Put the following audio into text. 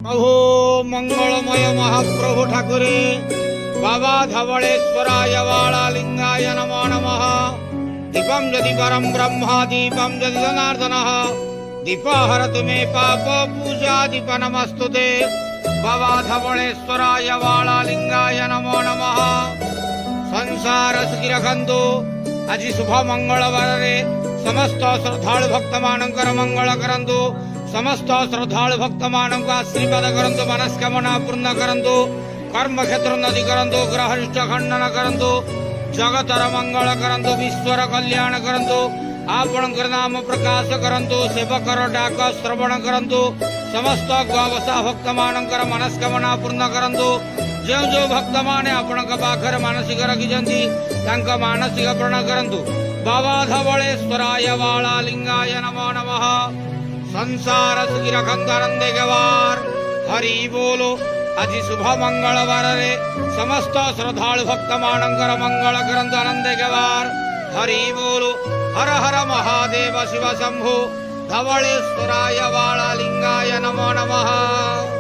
प्रभु मंगलमय महाप्रभु ठाकुरे बाबा धवलेश्वराय वाळालिंगाय नमो नमः। दीपं यदि परं ब्रह्म दीपं यदि जनार्दनः दीपहरतु मे पाप पूजा दीप नमस्तुते। बाबा धवलेश्वराय वाळालिंगाय नमो नमः। संसार सुखी रखंतु। आज शुभ मंगलवार रे समस्त श्रद्धालु भक्त मानकर मंगल करंतु। समस्त श्रद्धालु भक्त मानक आशीर्वाद करंतु। मनस्कामना पूर्ण करंतु। कर्म क्षेत्र नदी करंतु। ग्रहनिष्ठ खंडन करंतु। जगतर मंगल करंतु। विश्वर कल्याण करंतु। आपणकर नाम प्रकाश करंतु। सेवकर डाक श्रवण करंतु। समस्त गवसा भक्त मानकर मनस्कामना पूर्ण करंतु। जो जो भक्त माने आपणक पाखर मानसिक रखिजंती तांका मानसिक पूर्ण करंतु। बाबा धवलेश्वराय वाळालिंगाय नमो नमः। संसार सुखी रखंतु आनंदे गवार। हरि बोलो। आज शुभ मंगलवार रे समस्त श्रद्धालु भक्त मानकर मंगल करंतु आनंदे गवार। हरि बोलो। हर हर महादेव शिव शंभो। धवलेश्वराय वाळालिंगाय नमो नमः।